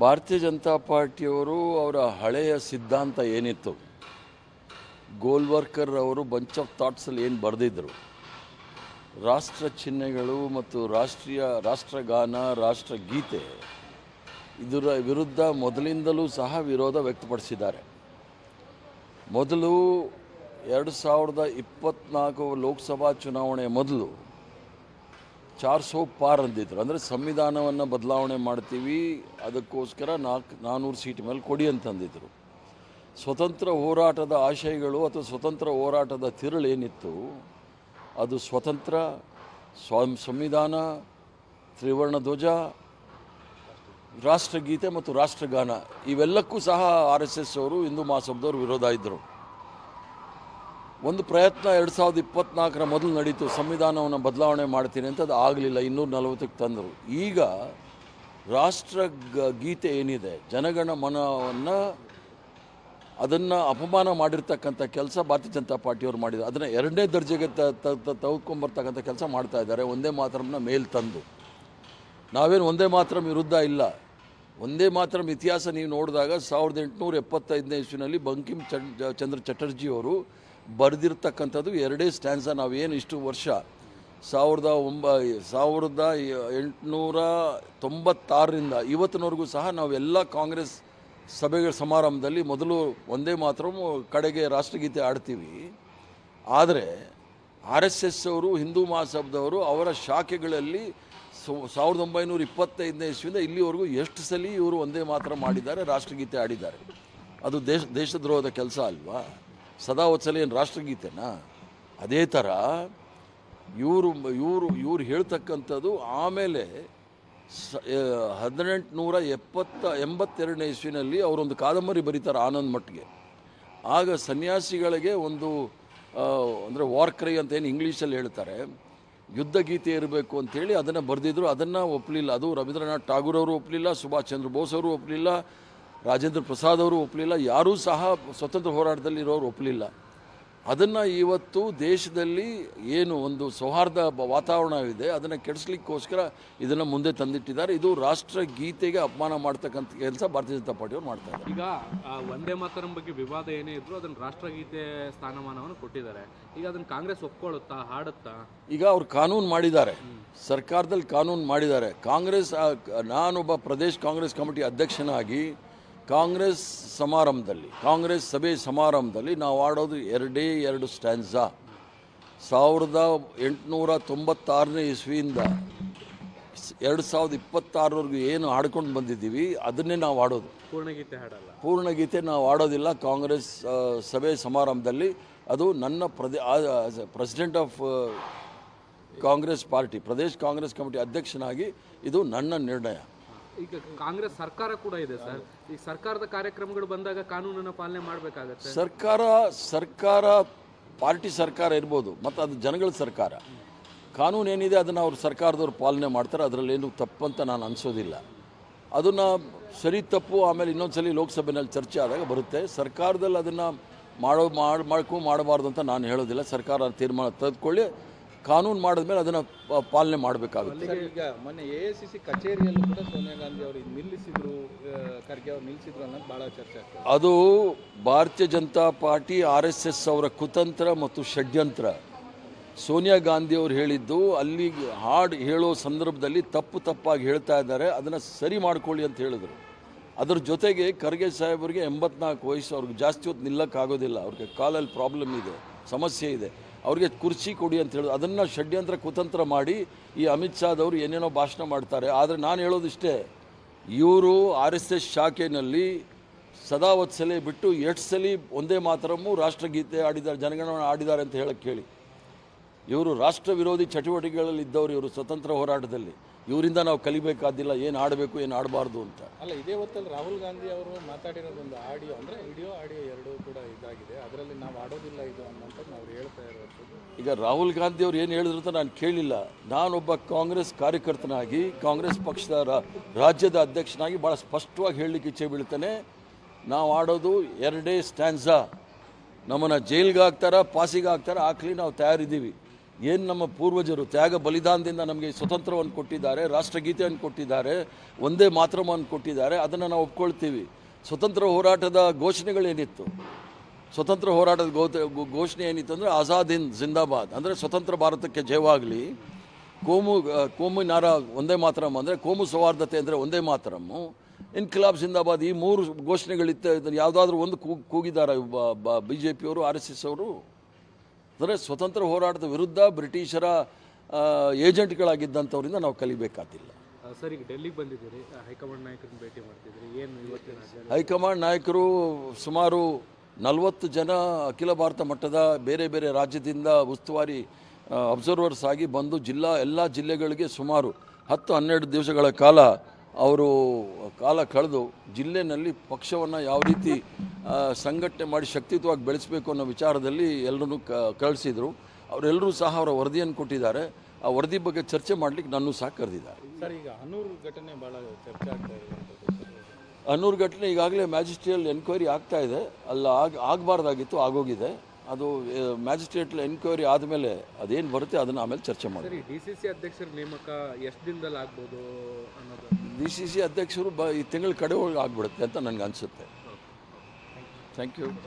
ಭಾರತೀಯ ಜನತಾ ಪಾರ್ಟಿಯವರು ಅವರ ಹಳೆಯ ಸಿದ್ಧಾಂತ ಏನಿತ್ತು, ಗೋಲ್ವರ್ಕರ್ ಅವರು ಬಂಚ್ ಆಫ್ ಥಾಟ್ಸಲ್ಲಿ ಏನು ಬರೆದಿದ್ದರು, ರಾಷ್ಟ್ರ ಚಿಹ್ನೆಗಳು ಮತ್ತು ರಾಷ್ಟ್ರಗಾನ, ರಾಷ್ಟ್ರಗೀತೆ ಇದರ ವಿರುದ್ಧ ಮೊದಲಿಂದಲೂ ಸಹ ವಿರೋಧ ವ್ಯಕ್ತಪಡಿಸಿದ್ದಾರೆ. ಮೊದಲು 2024 ಲೋಕಸಭಾ ಚುನಾವಣೆ ಮೊದಲು 400 ಪಾರ್ ಅಂದಿದ್ರು. ಅಂದರೆ ಸಂವಿಧಾನವನ್ನು ಬದಲಾವಣೆ ಮಾಡ್ತೀವಿ, ಅದಕ್ಕೋಸ್ಕರ 400 ಸೀಟ್ ಮೇಲೆ ಕೊಡಿ ಅಂತಂದಿದ್ರು. ಸ್ವತಂತ್ರ ಹೋರಾಟದ ಆಶಯಗಳು ಅಥವಾ ಸ್ವತಂತ್ರ ಹೋರಾಟದ ತಿರುಳೇನಿತ್ತು, ಅದು ಸ್ವತಂತ್ರ, ಸಂವಿಧಾನ, ತ್ರಿವರ್ಣ ಧ್ವಜ, ರಾಷ್ಟ್ರಗೀತೆ ಮತ್ತು ರಾಷ್ಟ್ರಗಾನ ಇವೆಲ್ಲಕ್ಕೂ ಸಹ RSS ಅವರು ಹಿಂದೂ ಮಹಾಸಭಾದವರು ವಿರೋಧ ಇದ್ದರು. ಒಂದು ಪ್ರಯತ್ನ 2024 ಮೊದಲು ನಡೀತು, ಸಂವಿಧಾನವನ್ನು ಬದಲಾವಣೆ ಮಾಡ್ತೀನಿ ಅಂತ. ಅದು ಆಗಲಿಲ್ಲ, 240ಕ್ಕೆ ತಂದರು. ಈಗ ರಾಷ್ಟ್ರಗೀತೆ ಏನಿದೆ, ಜನಗಣ ಮನವನ್ನು ಅದನ್ನು ಅಪಮಾನ ಮಾಡಿರ್ತಕ್ಕಂಥ ಕೆಲಸ ಭಾರತೀಯ ಜನತಾ ಪಾರ್ಟಿಯವರು ಮಾಡಿದ್ದಾರೆ. ಅದನ್ನು 2ನೇ ದರ್ಜೆಗೆ ತೆಗೆದುಕೊಂಬರ್ತಕ್ಕಂಥ ಕೆಲಸ ಮಾಡ್ತಾ ಇದ್ದಾರೆ. ಒಂದೇ ಮಾತರಮ್ನ ಮೇಲೆ ತಂದು, ನಾವೇನು ಒಂದೇ ಮಾತರಂ ವಿರುದ್ಧ ಇಲ್ಲ. ಒಂದೇ ಮಾತರಂ ಇತಿಹಾಸ ನೀವು ನೋಡಿದಾಗ 1875ನೇ ಇಸ್ವಿನಲ್ಲಿ ಬಂಕಿಮ್ ಚಂದ್ರ ಚಟರ್ಜಿಯವರು ಬರೆದಿರ್ತಕ್ಕಂಥದ್ದು 2 ಸ್ಟ್ಯಾನ್ಸ. ನಾವೇನು ಇಷ್ಟು ವರ್ಷ 1896ರಿಂದ ಇವತ್ತಿನವರೆಗೂ ಸಹ ನಾವೆಲ್ಲ ಕಾಂಗ್ರೆಸ್ ಸಭೆಗಳ ಸಮಾರಂಭದಲ್ಲಿ ಮೊದಲು ಒಂದೇ ಮಾತರಂ, ಕಡೆಗೆ ರಾಷ್ಟ್ರಗೀತೆ ಆಡ್ತೀವಿ. ಆದರೆ RSS ಅವರು, ಹಿಂದೂ ಮಹಾಸಭಾದವರು ಅವರ ಶಾಖೆಗಳಲ್ಲಿ 1925ನೇ ಇಸ್ವಿಯಿಂದ ಇಲ್ಲಿವರೆಗೂ ಎಷ್ಟು ಸಲ ಇವರು ಒಂದೇ ಮಾತ್ರ ಮಾಡಿದ್ದಾರೆ, ರಾಷ್ಟ್ರಗೀತೆ ಆಡಿದ್ದಾರೆ. ಅದು ದೇಶದ್ರೋಹದ ಕೆಲಸ ಅಲ್ವಾ? ಸದಾ ಒಂದ್ಸಲ ಏನು ರಾಷ್ಟ್ರಗೀತೆನಾ? ಅದೇ ಥರ ಇವರು ಹೇಳ್ತಕ್ಕಂಥದ್ದು. ಆಮೇಲೆ 1882ನೇ ಇಸ್ವಿನಲ್ಲಿ ಅವರೊಂದು ಕಾದಂಬರಿ ಬರೀತಾರೆ ಆನಂದ್ ಮಟ್ಗೆ. ಆಗ ಸನ್ಯಾಸಿಗಳಿಗೆ ಒಂದು ಅಂದರೆ ವಾರ್ ಕ್ರೈ ಅಂತ ಏನು ಇಂಗ್ಲೀಷಲ್ಲಿ ಹೇಳ್ತಾರೆ, ಯುದ್ಧ ಗೀತೆ ಇರಬೇಕು ಅಂಥೇಳಿ ಅದನ್ನು ಬರೆದಿದ್ರು. ಅದನ್ನು ಒಪ್ಪಲಿಲ್ಲ. ಅದು ರವೀಂದ್ರನಾಥ್ ಟಾಗೂರ್ ಅವರು ಒಪ್ಪಲಿಲ್ಲ, ಸುಭಾಷ್ ಚಂದ್ರ ಬೋಸ್ ಅವರು ಒಪ್ಪಲಿಲ್ಲ, ರಾಜೇಂದ್ರ ಪ್ರಸಾದ್ ಅವರು ಒಪ್ಪಲಿಲ್ಲ, ಯಾರೂ ಸಹ ಸ್ವತಂತ್ರ ಹೋರಾಟದಲ್ಲಿ ಇರೋರು ಒಪ್ಪಲಿಲ್ಲ. ಅದನ್ನು ಇವತ್ತು ದೇಶದಲ್ಲಿ ಏನು ಒಂದು ಸೌಹಾರ್ದ ವಾತಾವರಣವಿದೆ ಅದನ್ನು ಕೆಡಿಸ್ಲಿಕ್ಕೋಸ್ಕರ ಇದನ್ನು ಮುಂದೆ ತಂದಿಟ್ಟಿದ್ದಾರೆ. ಇದು ರಾಷ್ಟ್ರಗೀತೆಗೆ ಅಪಮಾನ ಮಾಡ್ತಕ್ಕಂಥ ಕೆಲಸ ಭಾರತೀಯ ಜನತಾ ಪಾರ್ಟಿಯವರು ಮಾಡ್ತಾರೆ. ಈಗ ವಂದೇ ಮಾತರಂ ಬಗ್ಗೆ ವಿವಾದ ಏನೇ ಇದ್ರು ಅದನ್ನು ರಾಷ್ಟ್ರಗೀತೆ ಸ್ಥಾನಮಾನವನ್ನು ಕೊಟ್ಟಿದ್ದಾರೆ. ಈಗ ಅದನ್ನು ಕಾಂಗ್ರೆಸ್ ಒಪ್ಕೊಳ್ಳುತ್ತಾ, ಹಾಡುತ್ತಾ? ಈಗ ಅವ್ರು ಕಾನೂನು ಮಾಡಿದ್ದಾರೆ, ಸರ್ಕಾರದಲ್ಲಿ ಕಾನೂನು ಮಾಡಿದ್ದಾರೆ. ನಾನೊಬ್ಬ ಪ್ರದೇಶ್ ಕಾಂಗ್ರೆಸ್ ಕಮಿಟಿ ಅಧ್ಯಕ್ಷನಾಗಿ ಕಾಂಗ್ರೆಸ್ ಸಭೆ ಸಮಾರಂಭದಲ್ಲಿ ನಾವು ಆಡೋದು 2 ಸ್ಟ್ಯಾನ್ಸಾ. 1896ನೇ ಇಸ್ವಿಯಿಂದ 2026ವರೆಗೂ ಏನು ಹಾಡ್ಕೊಂಡು ಬಂದಿದ್ದೀವಿ ಅದನ್ನೇ ನಾವು ಆಡೋದು. ಪೂರ್ಣಗೀತೆ ನಾವು ಆಡೋದಿಲ್ಲ ಕಾಂಗ್ರೆಸ್ ಸಭೆ ಸಮಾರಂಭದಲ್ಲಿ. ಅದು ನನ್ನ president of Congress party, Pradesh Congress committee ಅಧ್ಯಕ್ಷನಾಗಿ ಇದು ನನ್ನ ನಿರ್ಣಯ. ಈಗ ಕಾಂಗ್ರೆಸ್ ಸರ್ಕಾರ ಕೂಡ ಇದೆ ಸರ್. ಈ ಸರ್ಕಾರದ ಕಾರ್ಯಕ್ರಮಗಳು ಬಂದಾಗ ಕಾನೂನನ್ನು ಪಾಲನೆ ಮಾಡಬೇಕಾಗತ್ತೆ. ಸರ್ಕಾರ ಪಾರ್ಟಿ ಸರ್ಕಾರ ಇರ್ಬೋದು, ಮತ್ತು ಅದು ಜನಗಳ ಸರ್ಕಾರ. ಕಾನೂನು ಏನಿದೆ ಅದನ್ನು ಅವ್ರು ಸರ್ಕಾರದವ್ರು ಪಾಲನೆ ಮಾಡ್ತಾರೆ. ಅದರಲ್ಲೇನು ತಪ್ಪಂತ ನಾನು ಅನಿಸೋದಿಲ್ಲ. ಅದನ್ನು ಸರಿ ತಪ್ಪು ಆಮೇಲೆ ಇನ್ನೊಂದ್ಸಲಿ ಲೋಕಸಭೆಯಲ್ಲಿ ಚರ್ಚೆ ಆದಾಗ ಬರುತ್ತೆ. ಸರ್ಕಾರದಲ್ಲಿ ಅದನ್ನು ಮಾಡಬಾರ್ದು ಅಂತ ನಾನು ಹೇಳೋದಿಲ್ಲ. ಸರ್ಕಾರ ತೀರ್ಮಾನ ತೆಗೆದುಕೊಳ್ಳಿ, ಕಾನೂನು ಮಾಡಿದ್ಮೇಲೆ ಅದನ್ನು ಪಾಲನೆ ಮಾಡಬೇಕಾಗುತ್ತೆ. ಈಗ ಮೊನ್ನೆ AICC ಕಚೇರಿಯಲ್ಲೂ ಕೂಡ ಸೋನಿಯಾ ಗಾಂಧಿ ಅವರು ನಿಲ್ಲಿಸಿದ್ರು, ಖರ್ಗೆ ಅವರು ನಿಲ್ಲಿಸಿದ್ರು ಅನ್ನೋದು ಭಾಳ ಚರ್ಚೆ ಆಗ್ತದೆ. ಅದು ಭಾರತೀಯ ಜನತಾ ಪಾರ್ಟಿ RSS ಅವರ ಕುತಂತ್ರ ಮತ್ತು ಷಡ್ಯಂತ್ರ. ಸೋನಿಯಾ ಗಾಂಧಿ ಅವರು ಹೇಳಿದ್ದು ಅಲ್ಲಿ ಹಾಡು ಹೇಳೋ ಸಂದರ್ಭದಲ್ಲಿ ತಪ್ಪಾಗಿ ಹೇಳ್ತಾ ಇದ್ದಾರೆ, ಅದನ್ನು ಸರಿ ಮಾಡ್ಕೊಳ್ಳಿ ಅಂತ ಹೇಳಿದರು. ಅದ್ರ ಜೊತೆಗೆ ಖರ್ಗೆ ಸಾಹೇಬರಿಗೆ 84 ವಯಸ್ಸು, ಅವ್ರಿಗೆ ಜಾಸ್ತಿ ಹೊತ್ತು ನಿಲ್ಲಕ್ಕಾಗೋದಿಲ್ಲ, ಅವ್ರಿಗೆ ಕಾಲಲ್ಲಿ ಪ್ರಾಬ್ಲಮ್ ಇದೆ, ಸಮಸ್ಯೆ ಇದೆ, ಅವ್ರಿಗೆ ಕುರ್ಚಿ ಕೊಡಿ ಅಂತ ಹೇಳೋದು. ಅದನ್ನು ಷಡ್ಯಂತ್ರ ಕುತಂತ್ರ ಮಾಡಿ ಈ ಅಮಿತ್ ಶಾದವರು ಏನೇನೋ ಭಾಷಣ ಮಾಡ್ತಾರೆ. ಆದರೆ ನಾನು ಹೇಳೋದಿಷ್ಟೇ, ಇವರು RSS ಶಾಖೆಯಲ್ಲಿ ಸದಾ ವತ್ಸಲೆ ಬಿಟ್ಟು 8 ಸಲ ಒಂದೇ ಮಾತರಮ್ಮು ರಾಷ್ಟ್ರಗೀತೆ ಆಡಿದ್ದಾರೆ, ಜನಗಣಮನ ಆಡಿದ್ದಾರೆ ಅಂತ ಹೇಳಕ್ಕೆ ಕೇಳಿ. ಇವರು ರಾಷ್ಟ್ರ ವಿರೋಧಿ ಚಟುವಟಿಕೆಗಳಲ್ಲಿ ಇದ್ದವರು. ಇವರು ಸ್ವತಂತ್ರ ಹೋರಾಟದಲ್ಲಿ ಇವರಿಂದ ನಾವು ಕಲಿಬೇಕಾದಿಲ್ಲ, ಏನು ಆಡಬೇಕು ಏನು ಆಡಬಾರ್ದು ಅಂತ. ಅಲ್ಲ, ಇದೇ ಹೊತ್ತಲ್ಲಿ ರಾಹುಲ್ ಗಾಂಧಿ ಅವರು ಮಾತಾಡಿರೋದೊಂದು ಆಡಿಯೋ, ಅಂದರೆ ವಿಡಿಯೋ ಆಡಿಯೋ ಎರಡೂ ಕೂಡ ಇದಾಗಿದೆ. ಅದರಲ್ಲಿ ನಾವು ಆಡೋದಿಲ್ಲ ಇದು ಅನ್ನೋಂಥದ್ದು ನಾವು ಹೇಳ್ತಾ ಇರೋದು. ಈಗ ರಾಹುಲ್ ಗಾಂಧಿ ಅವರು ಏನು ಹೇಳಿದ್ರು ಅಂತ ನಾನು ಕೇಳಿಲ್ಲ. ನಾನೊಬ್ಬ ಕಾಂಗ್ರೆಸ್ ಕಾರ್ಯಕರ್ತನಾಗಿ, ಕಾಂಗ್ರೆಸ್ ಪಕ್ಷದ ರಾಜ್ಯದ ಅಧ್ಯಕ್ಷನಾಗಿ ಭಾಳ ಸ್ಪಷ್ಟವಾಗಿ ಹೇಳಲಿಕ್ಕೆ ಇಚ್ಛೆ ಬೀಳ್ತಾನೆ. ನಾವು ಆಡೋದು 2 ಸ್ಟ್ಯಾನ್ಸಾ. ನಮ್ಮನ್ನು ಜೈಲ್ಗೆ ಹಾಕ್ತಾರ, ಪಾಸಿಗೆ ಹಾಕ್ತಾರ, ಹಾಕ್ಲಿ, ನಾವು ತಯಾರಿದ್ದೀವಿ. ಏನು ನಮ್ಮ ಪೂರ್ವಜರು ತ್ಯಾಗ ಬಲಿದಾನದಿಂದ ನಮಗೆ ಸ್ವತಂತ್ರವನ್ನು ಕೊಟ್ಟಿದ್ದಾರೆ, ರಾಷ್ಟ್ರಗೀತೆಯನ್ನು ಕೊಟ್ಟಿದ್ದಾರೆ, ಒಂದೇ ಮಾತೃವನ್ನು ಕೊಟ್ಟಿದ್ದಾರೆ, ಅದನ್ನು ನಾವು ಒಪ್ಕೊಳ್ತೀವಿ. ಸ್ವತಂತ್ರ ಹೋರಾಟದ ಘೋಷಣೆಗಳೇನಿತ್ತು, ಸ್ವತಂತ್ರ ಹೋರಾಟದ ಘೋಷಣೆ ಏನಿತ್ತು ಅಂದರೆ ಆಜಾದ್ ಹಿಂದ್ ಜಿಂದಾಬಾದ್, ಅಂದರೆ ಸ್ವತಂತ್ರ ಭಾರತಕ್ಕೆ ಜಯವಾಗಲಿ, ಕೋಮು ಒಂದೇ ಮಾತರಂ ಅಂದರೆ ಕೋಮು ಸೌಹಾರ್ದತೆ ಅಂದರೆ ಒಂದೇ ಮಾತರಮ್ಮು, ಇನ್ಕಿಲಾಬ್ ಜಿಂದಾಬಾದ್, ಈ 3 ಘೋಷಣೆಗಳಿತ್ತು. ಇದನ್ನು ಯಾವುದಾದ್ರೂ ಒಂದು ಕೂಗಿದ್ದಾರೆ BJP ಅವರು, RSS ಅವರು? ಅಂದರೆ ಸ್ವತಂತ್ರ ಹೋರಾಟದ ವಿರುದ್ಧ ಬ್ರಿಟಿಷರ ಏಜೆಂಟ್ಗಳಾಗಿದ್ದಂಥವ್ರಿಂದ ನಾವು ಕಲಿಬೇಕಾಗಿಲ್ಲ. ಸರ್, ಈಗ ಡೆಲ್ಲಿಗೆ ಬಂದಿದ್ದೀರಿ, ಹೈಕಮಾಂಡ್ ನಾಯಕರನ್ನ ಭೇಟಿ ಮಾಡ್ತಿದ್ದೀರಿ, ಏನು ಇವತ್ತಿನ ಹೈಕಮಾಂಡ್ ನಾಯಕರು ಸುಮಾರು 40 ಜನ ಅಖಿಲ ಭಾರತ ಮಟ್ಟದ ಬೇರೆ ಬೇರೆ ರಾಜ್ಯದಿಂದ ಉಸ್ತುವಾರಿ ಅಬ್ಸರ್ವರ್ಸ್ ಆಗಿ ಬಂದು ಎಲ್ಲ ಜಿಲ್ಲೆಗಳಿಗೆ ಸುಮಾರು 10-12 ದಿವಸಗಳ ಕಾಲ ಅವರು ಕಳೆದು ಜಿಲ್ಲೆಯಲ್ಲಿ ಪಕ್ಷವನ್ನು ಯಾವ ರೀತಿ ಸಂಘಟನೆ ಮಾಡಿ ಶಕ್ತಿಯುತವಾಗಿ ಬೆಳೆಸಬೇಕು ಅನ್ನೋ ವಿಚಾರದಲ್ಲಿ ಎಲ್ಲರೂ ಕಳಿಸಿದರು. ಅವರೆಲ್ಲರೂ ಸಹ ಅವರ ವರದಿಯನ್ನು ಕೊಟ್ಟಿದ್ದಾರೆ. ಆ ವರದಿ ಬಗ್ಗೆ ಚರ್ಚೆ ಮಾಡಲಿಕ್ಕೆ ನನ್ನೂ ಸಹ ಕರೆದಿದ್ದಾರೆ. ಸರ್, ಈಗ ಹನೂರು ಘಟನೆ ಭಾಳ ಚರ್ಚೆ ಆಗ್ತಾ ಇದೆ. ಹನೂರು ಘಟನೆ ಈಗಾಗಲೇ ಮ್ಯಾಜಿಸ್ಟ್ರಿಯಲ್ ಎನ್ಕ್ವೈರಿ ಆಗ್ತಾ ಇದೆ. ಆಗಬಾರ್ದಾಗಿತ್ತು, ಆಗೋಗಿದೆ. ಅದು ಮ್ಯಾಜಿಸ್ಟ್ರೇಟ್ ಎನ್ಕ್ವೈರಿ ಆದಮೇಲೆ ಅದೇನು ಬರುತ್ತೆ ಅದನ್ನು ಆಮೇಲೆ ಚರ್ಚೆ ಮಾಡಿ. DCC ಅಧ್ಯಕ್ಷರ ನೇಮಕ ಎಷ್ಟು ದಿನದಲ್ಲಿ ಆಗ್ಬೋದು ಅನ್ನೋದು? DCC ಅಧ್ಯಕ್ಷರು ಈ ತಿಂಗಳ ಕಡೆ ಒಳಗೆ ಆಗ್ಬಿಡುತ್ತೆ ಅಂತ ನನಗೆ ಅನಿಸುತ್ತೆ. Thank you.